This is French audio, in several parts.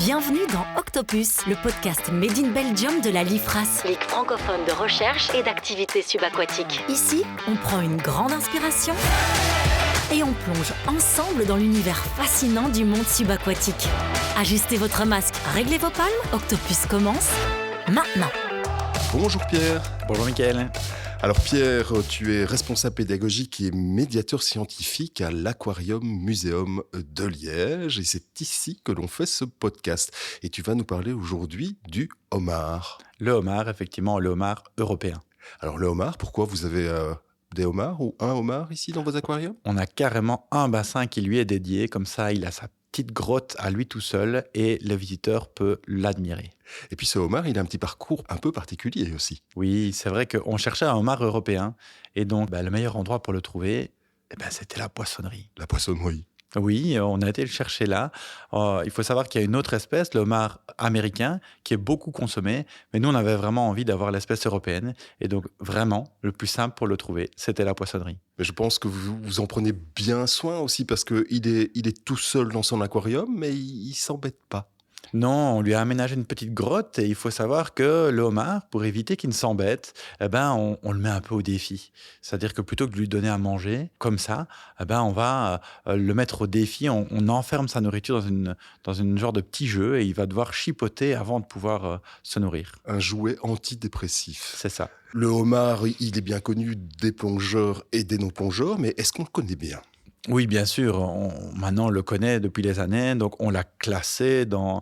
Bienvenue dans Octopus, le podcast Made in Belgium de la LIFRAS, Ligue francophone de recherche et d'activités subaquatiques. Ici, on prend une grande inspiration et on plonge ensemble dans l'univers fascinant du monde subaquatique. Ajustez votre masque, réglez vos palmes, Octopus commence maintenant. Bonjour Pierre. Bonjour Mickaël. Alors Pierre, tu es responsable pédagogique et médiateur scientifique à l'Aquarium Muséum de Liège et c'est ici que l'on fait ce podcast. Et tu vas nous parler aujourd'hui du homard. Le homard, effectivement, le homard européen. Alors le homard, pourquoi vous avez des homards ou un homard ici dans vos aquariums ? On a carrément un bassin qui lui est dédié, comme ça il a sa petite grotte à lui tout seul et le visiteur peut l'admirer. Et puis ce homard, il a un petit parcours un peu particulier aussi. Oui, c'est vrai qu'on cherchait un homard européen et donc le meilleur endroit pour le trouver, c'était la poissonnerie. La poissonnerie. Oui, on a été le chercher là. Il faut savoir qu'il y a une autre espèce, le homard américain, qui est beaucoup consommé. Mais nous, on avait vraiment envie d'avoir l'espèce européenne. Et donc, vraiment, le plus simple pour le trouver, c'était la poissonnerie. Mais je pense que vous en prenez bien soin aussi parce qu'il est tout seul dans son aquarium, mais il s'embête pas. Non, on lui a aménagé une petite grotte et il faut savoir que le homard, pour éviter qu'il ne s'embête, on le met un peu au défi. C'est-à-dire que plutôt que de lui donner à manger comme ça, on va le mettre au défi. On enferme sa nourriture dans une genre de petit jeu et il va devoir chipoter avant de pouvoir se nourrir. Un jouet antidépressif. C'est ça. Le homard, il est bien connu des plongeurs et des non-plongeurs, mais est-ce qu'on le connaît bien ? Oui, bien sûr. Maintenant, on le connaît depuis des années, donc on l'a classé dans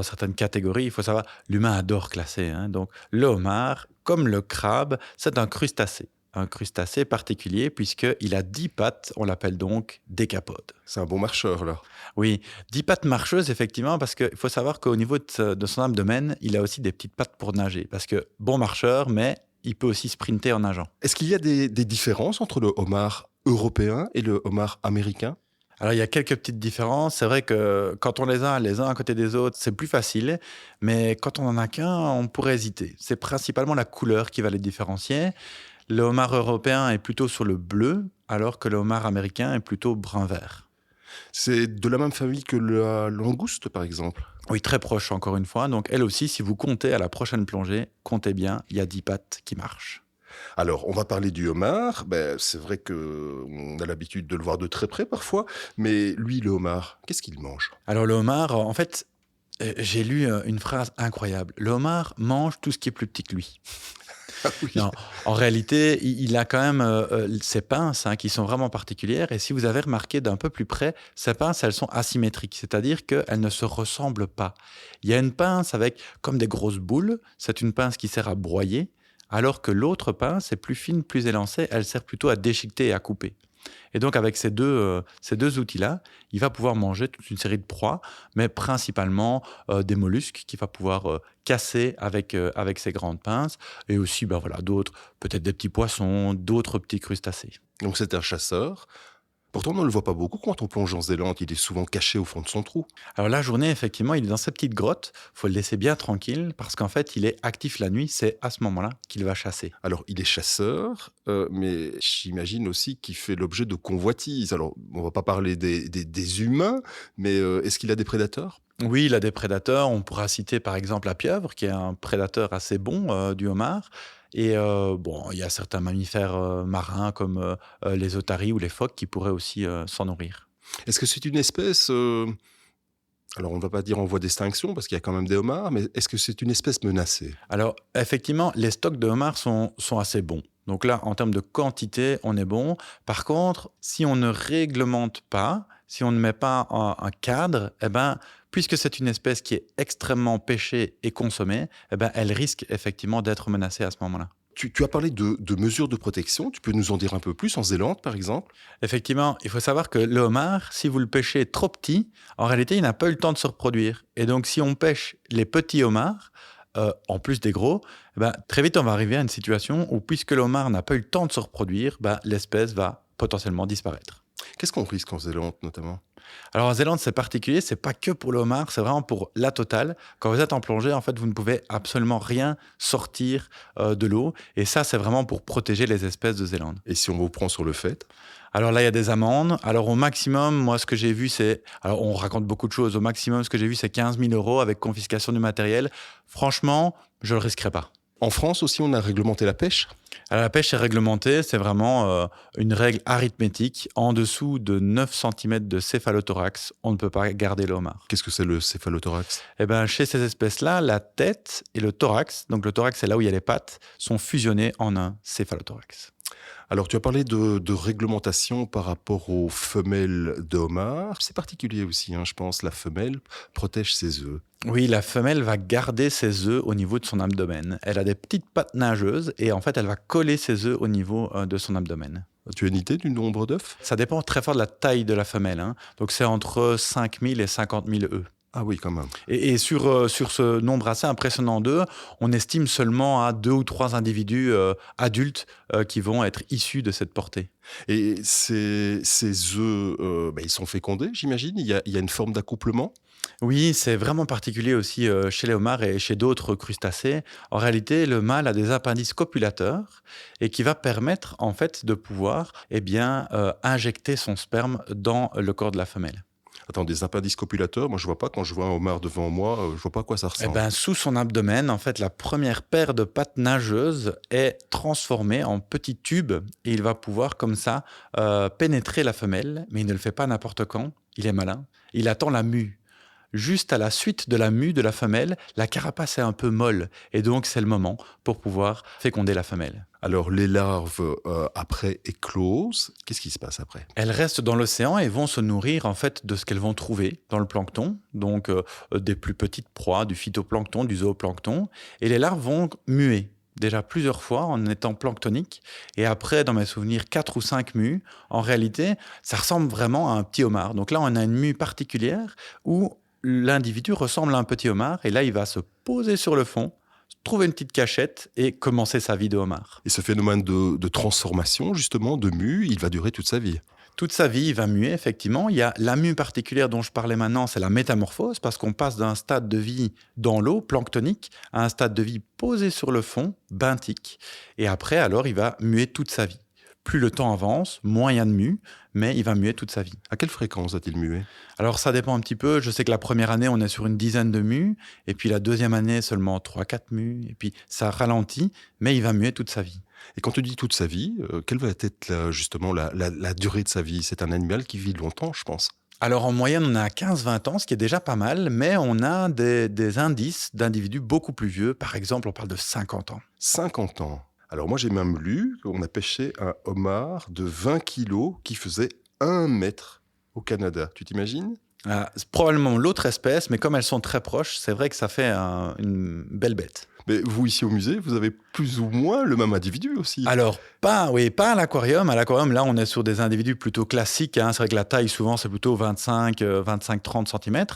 certaines catégories. Il faut savoir, l'humain adore classer. Donc, le homard, comme le crabe, c'est un crustacé particulier puisqu'il a 10 pattes, on l'appelle donc décapode. C'est un bon marcheur, là. Oui, 10 pattes marcheuses, effectivement, parce qu'il faut savoir qu'au niveau de son abdomen, il a aussi des petites pattes pour nager. Parce que bon marcheur, mais il peut aussi sprinter en nageant. Est-ce qu'il y a des différences entre le homard européen et le homard américain ? Alors, il y a quelques petites différences. C'est vrai que quand on les a les uns à côté des autres, c'est plus facile. Mais quand on n'en a qu'un, on pourrait hésiter. C'est principalement la couleur qui va les différencier. Le homard européen est plutôt sur le bleu, alors que le homard américain est plutôt brun-vert. C'est de la même famille que la langouste, par exemple ? Oui, très proche, encore une fois. Donc, elle aussi, si vous comptez à la prochaine plongée, comptez bien, il y a 10 pattes qui marchent. Alors, on va parler du homard. C'est vrai qu'on a l'habitude de le voir de très près parfois, mais lui, le homard, qu'est-ce qu'il mange ? Alors, le homard, en fait, j'ai lu une phrase incroyable. Le homard mange tout ce qui est plus petit que lui. Ah oui. Non, en réalité, il a quand même ses pinces qui sont vraiment particulières. Et si vous avez remarqué d'un peu plus près, ces pinces, elles sont asymétriques, c'est-à-dire qu'elles ne se ressemblent pas. Il y a une pince avec comme des grosses boules, c'est une pince qui sert à broyer, alors que l'autre pince est plus fine, plus élancée, elle sert plutôt à déchiqueter et à couper. Et donc, avec ces deux outils-là, il va pouvoir manger toute une série de proies, mais principalement des mollusques qu'il va pouvoir casser avec ses grandes pinces, et aussi d'autres, peut-être des petits poissons, d'autres petits crustacés. Donc c'est un chasseur. Pourtant, on ne le voit pas beaucoup quand on plonge en Zélande. Il est souvent caché au fond de son trou. Alors la journée, effectivement, il est dans sa petite grotte. Il faut le laisser bien tranquille parce qu'en fait, il est actif la nuit. C'est à ce moment-là qu'il va chasser. Alors, il est chasseur, mais j'imagine aussi qu'il fait l'objet de convoitises. Alors, on ne va pas parler des humains, mais est-ce qu'il a des prédateurs ? Oui, il a des prédateurs. On pourra citer par exemple la pieuvre, qui est un prédateur assez bon du homard. Et il y a certains mammifères marins comme les otaries ou les phoques qui pourraient aussi s'en nourrir. Est-ce que c'est une espèce... Alors, on ne va pas dire en voie d'extinction, parce qu'il y a quand même des homards, mais est-ce que c'est une espèce menacée ? Alors, effectivement, les stocks de homards sont assez bons. Donc là, en termes de quantité, on est bon. Par contre, si on ne réglemente pas, si on ne met pas un cadre, puisque c'est une espèce qui est extrêmement pêchée et consommée, elle risque effectivement d'être menacée à ce moment-là. Tu as parlé de mesures de protection. Tu peux nous en dire un peu plus en Zélande, par exemple ? Effectivement, il faut savoir que le homard, si vous le pêchez trop petit, en réalité, il n'a pas eu le temps de se reproduire. Et donc, si on pêche les petits homards, en plus des gros, très vite, on va arriver à une situation où, puisque le homard n'a pas eu le temps de se reproduire, l'espèce va potentiellement disparaître. Qu'est-ce qu'on risque en Zélande, notamment ? Alors en Zélande, c'est particulier, c'est pas que pour le homard, c'est vraiment pour la totale. Quand vous êtes en plongée, en fait, vous ne pouvez absolument rien sortir de l'eau. Et ça, c'est vraiment pour protéger les espèces de Zélande. Et si on vous prend sur le fait ? Alors là, il y a des amendes. Alors au maximum, moi, ce que j'ai vu, c'est... Alors on raconte beaucoup de choses. Au maximum, ce que j'ai vu, c'est 15 000 € avec confiscation du matériel. Franchement, je ne le risquerai pas. En France aussi, on a réglementé la pêche. Alors, la pêche est réglementée, c'est vraiment une règle arithmétique. En dessous de 9 cm de céphalothorax, on ne peut pas garder le homard. Qu'est-ce que c'est le céphalothorax? Eh ben, chez ces espèces-là, la tête et le thorax, donc le thorax c'est là où il y a les pattes, sont fusionnés en un céphalothorax. Alors, tu as parlé de réglementation par rapport aux femelles de homard. C'est particulier aussi, je pense. La femelle protège ses œufs. Oui, la femelle va garder ses œufs au niveau de son abdomen. Elle a des petites pattes nageuses et en fait, elle va coller ses œufs au niveau de son abdomen. Tu as une idée du nombre d'œufs? Ça dépend très fort de la taille de la femelle. Donc, c'est entre 5 000 et 50 000 œufs. Ah oui, quand même. Et sur ce nombre assez impressionnant d'œufs, on estime seulement à 2 ou 3 individus adultes qui vont être issus de cette portée. Et ces œufs, ils sont fécondés, j'imagine. Il y a une forme d'accouplement. Oui, c'est vraiment particulier aussi chez les homards et chez d'autres crustacés. En réalité, le mâle a des appendices copulateurs et qui va permettre en fait de pouvoir injecter son sperme dans le corps de la femelle. Attends, des appendices copulateurs, moi je vois pas, quand je vois un homard devant moi, je vois pas à quoi ça ressemble. Sous son abdomen, en fait, la première paire de pattes nageuses est transformée en petits tubes et il va pouvoir comme ça pénétrer la femelle, mais il ne le fait pas n'importe quand, il est malin, il attend la mue. Juste à la suite de la mue de la femelle, la carapace est un peu molle et donc c'est le moment pour pouvoir féconder la femelle. Alors les larves, après éclosent, qu'est-ce qui se passe après? Elles restent dans l'océan et vont se nourrir en fait de ce qu'elles vont trouver dans le plancton, donc des plus petites proies, du phytoplancton, du zooplancton, et les larves vont muer. Déjà plusieurs fois en étant planctoniques, et après, dans mes souvenirs, 4 ou 5 mues. En réalité, ça ressemble vraiment à un petit homard. Donc là, on a une mue particulière où l'individu ressemble à un petit homard, et là, il va se poser sur le fond, trouver une petite cachette et commencer sa vie de homard. Et ce phénomène de transformation, justement, de mue, il va durer toute sa vie. Toute sa vie, il va muer, effectivement. Il y a la mue particulière dont je parlais maintenant, c'est la métamorphose, parce qu'on passe d'un stade de vie dans l'eau, planctonique, à un stade de vie posé sur le fond, benthique. Et après, alors, il va muer toute sa vie. Plus le temps avance, moins il y a de mue, mais il va muer toute sa vie. À quelle fréquence va-t-il muer? Alors, ça dépend un petit peu. Je sais que la première année, on est sur une dizaine de mues, et puis la deuxième année, seulement 3-4 mues, et puis ça ralentit, mais il va muer toute sa vie. Et quand tu dis toute sa vie, quelle va être justement la durée de sa vie? C'est un animal qui vit longtemps, je pense. Alors en moyenne, on a 15-20 ans, ce qui est déjà pas mal, mais on a des indices d'individus beaucoup plus vieux. Par exemple, on parle de 50 ans. 50 ans. Alors moi, j'ai même lu qu'on a pêché un homard de 20 kilos qui faisait 1 mètre au Canada. Tu t'imagines? C'est probablement l'autre espèce, mais comme elles sont très proches, c'est vrai que ça fait une belle bête. Mais vous, ici au musée, vous avez plus ou moins le même individu aussi. Alors, pas à l'aquarium. À l'aquarium, là, on est sur des individus plutôt classiques. C'est vrai que la taille, souvent, c'est plutôt 25-30 cm.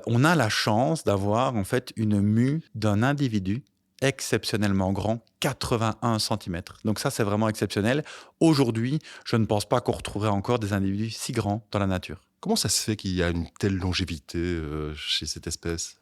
On a la chance d'avoir, en fait, une mue d'un individu exceptionnellement grand, 81 cm. Donc ça, c'est vraiment exceptionnel. Aujourd'hui, je ne pense pas qu'on retrouverait encore des individus si grands dans la nature. Comment ça se fait qu'il y a une telle longévité chez cette espèce?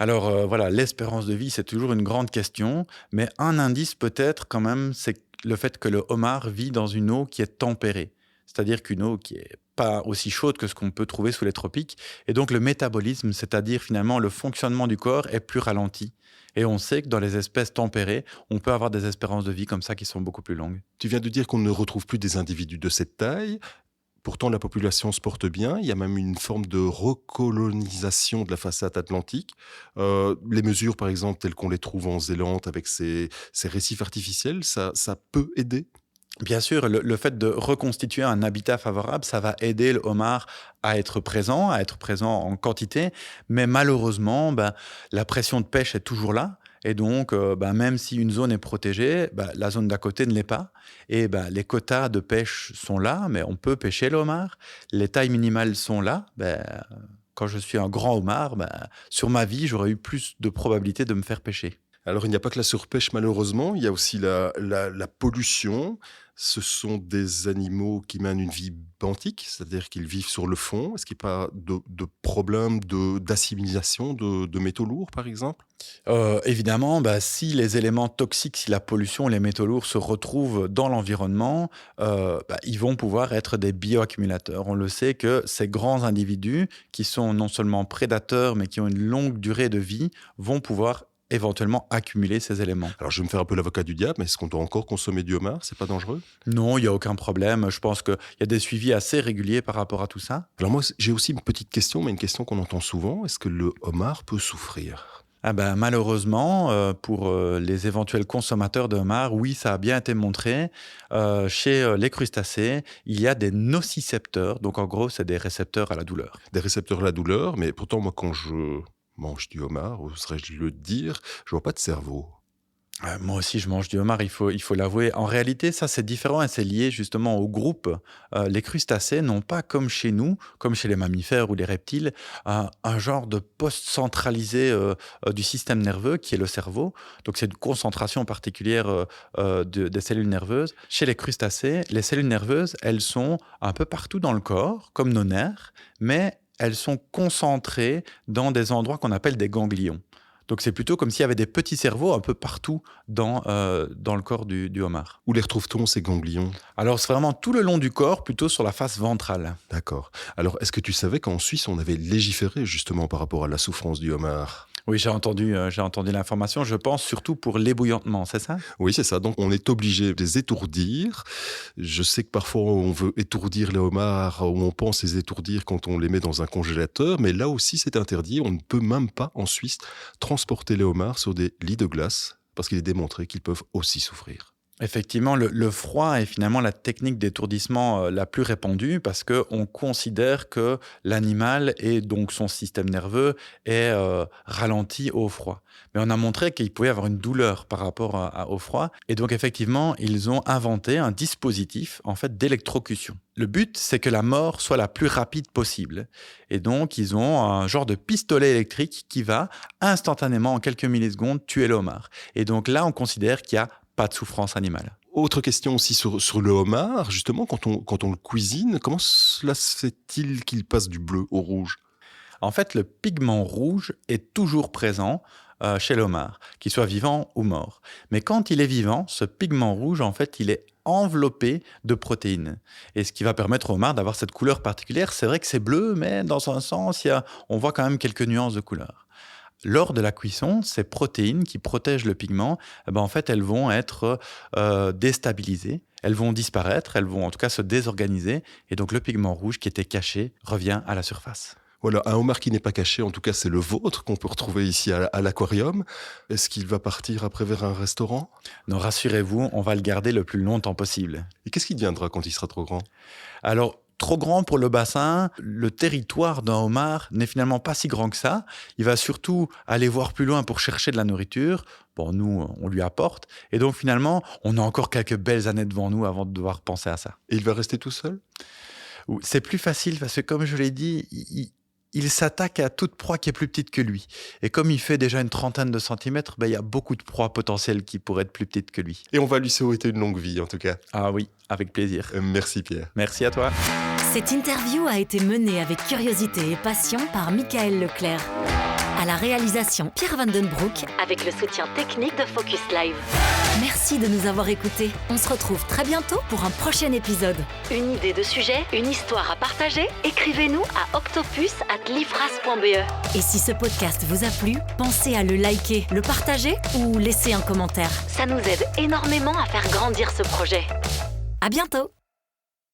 Alors voilà, l'espérance de vie, c'est toujours une grande question, mais un indice peut-être quand même, c'est le fait que le homard vit dans une eau qui est tempérée, c'est-à-dire qu'une eau qui est pas aussi chaude que ce qu'on peut trouver sous les tropiques, et donc le métabolisme, c'est-à-dire finalement le fonctionnement du corps est plus ralenti. Et on sait que dans les espèces tempérées, on peut avoir des espérances de vie comme ça qui sont beaucoup plus longues. Tu viens de dire qu'on ne retrouve plus des individus de cette taille. Pourtant, la population se porte bien. Il y a même une forme de recolonisation de la façade atlantique. Les mesures, par exemple, telles qu'on les trouve en Zélande avec ces récifs artificiels, ça peut aider? Bien sûr, le fait de reconstituer un habitat favorable, ça va aider le homard à être présent en quantité. Mais malheureusement, la pression de pêche est toujours là. Et donc, même si une zone est protégée, la zone d'à côté ne l'est pas. Et les quotas de pêche sont là, mais on peut pêcher le homard. Les tailles minimales sont là. Quand je suis un grand homard, sur ma vie, j'aurais eu plus de probabilité de me faire pêcher. Alors, il n'y a pas que la surpêche, malheureusement, il y a aussi la pollution. Ce sont des animaux qui mènent une vie benthique, c'est-à-dire qu'ils vivent sur le fond. Est-ce qu'il n'y a pas de problème d'assimilation de métaux lourds, par exemple? Évidemment, si les éléments toxiques, si la pollution, les métaux lourds se retrouvent dans l'environnement, ils vont pouvoir être des bioaccumulateurs. On le sait que ces grands individus, qui sont non seulement prédateurs, mais qui ont une longue durée de vie, vont pouvoir éventuellement accumuler ces éléments. Alors, je vais me faire un peu l'avocat du diable, mais est-ce qu'on doit encore consommer du homard? C'est pas dangereux? Non, il n'y a aucun problème. Je pense qu'il y a des suivis assez réguliers par rapport à tout ça. Alors moi, j'ai aussi une petite question, mais une question qu'on entend souvent. Est-ce que le homard peut souffrir? Malheureusement, pour les éventuels consommateurs de homard, oui, ça a bien été montré. Chez les crustacés, il y a des nocicepteurs. Donc en gros, c'est des récepteurs à la douleur. Des récepteurs à la douleur, mais pourtant, moi, quand je mange du homard, oserais-je le dire, je vois pas de cerveau. Moi aussi, je mange du homard, il faut l'avouer. En réalité, ça, c'est différent et c'est lié justement au groupe. Les crustacés n'ont pas, comme chez nous, comme chez les mammifères ou les reptiles, un genre de poste centralisé du système nerveux qui est le cerveau. Donc, c'est une concentration particulière des cellules nerveuses. Chez les crustacés, les cellules nerveuses, elles sont un peu partout dans le corps, comme nos nerfs, mais elles sont concentrées dans des endroits qu'on appelle des ganglions. Donc c'est plutôt comme s'il y avait des petits cerveaux un peu partout dans le corps du homard. Où les retrouve-t-on, ces ganglions? Alors c'est vraiment tout le long du corps, plutôt sur la face ventrale. D'accord. Alors, est-ce que tu savais qu'en Suisse, on avait légiféré justement par rapport à la souffrance du homard? Oui, j'ai entendu l'information, je pense surtout pour l'ébouillantement, c'est ça? Oui, c'est ça. Donc, on est obligé de les étourdir. Je sais que parfois, on veut étourdir les homards, ou on pense les étourdir quand on les met dans un congélateur, mais là aussi, c'est interdit. On ne peut même pas, en Suisse, transporter les homards sur des lits de glace, parce qu'il est démontré qu'ils peuvent aussi souffrir. Effectivement, le froid est finalement la technique d'étourdissement la plus répandue parce qu'on considère que l'animal et donc son système nerveux est ralenti au froid. Mais on a montré qu'il pouvait y avoir une douleur par rapport au froid. Et donc effectivement, ils ont inventé un dispositif en fait d'électrocution. Le but, c'est que la mort soit la plus rapide possible. Et donc, ils ont un genre de pistolet électrique qui va instantanément, en quelques millisecondes, tuer le homard. Et donc là, on considère qu'il y a pas de souffrance animale. Autre question aussi sur le homard, justement, quand on le cuisine, comment cela se fait-il qu'il passe du bleu au rouge? En fait, le pigment rouge est toujours présent chez le homard, qu'il soit vivant ou mort. Mais quand il est vivant, ce pigment rouge, en fait, il est enveloppé de protéines. Et ce qui va permettre au homard d'avoir cette couleur particulière. C'est vrai que c'est bleu, mais dans un sens, on voit quand même quelques nuances de couleur. Lors de la cuisson, ces protéines qui protègent le pigment, en fait, elles vont être déstabilisées, elles vont disparaître, elles vont en tout cas se désorganiser, et donc le pigment rouge qui était caché revient à la surface. Voilà, un homard qui n'est pas caché, en tout cas c'est le vôtre qu'on peut retrouver ici à l'aquarium. Est-ce qu'il va partir après vers un restaurant? Non, rassurez-vous, on va le garder le plus longtemps possible. Et qu'est-ce qui deviendra quand il sera trop grand? Alors, trop grand pour le bassin, le territoire d'un homard n'est finalement pas si grand que ça. Il va surtout aller voir plus loin pour chercher de la nourriture. Bon, nous, on lui apporte. Et donc finalement, on a encore quelques belles années devant nous avant de devoir penser à ça. Et il va rester tout seul? C'est plus facile parce que, comme je l'ai dit, il s'attaque à toute proie qui est plus petite que lui. Et comme il fait déjà une trentaine de centimètres, il y a beaucoup de proies potentielles qui pourraient être plus petites que lui. Et on va lui souhaiter une longue vie, en tout cas. Ah oui, avec plaisir. Merci Pierre. Merci à toi. Cette interview a été menée avec curiosité et passion par Michael Leclerc. À la réalisation, Pierre Vandenbroek, avec le soutien technique de Focus Live. Merci de nous avoir écoutés. On se retrouve très bientôt pour un prochain épisode. Une idée de sujet, une histoire à partager? Écrivez-nous à octopus@lifras.be. Et si ce podcast vous a plu, pensez à le liker, le partager ou laisser un commentaire. Ça nous aide énormément à faire grandir ce projet. À bientôt!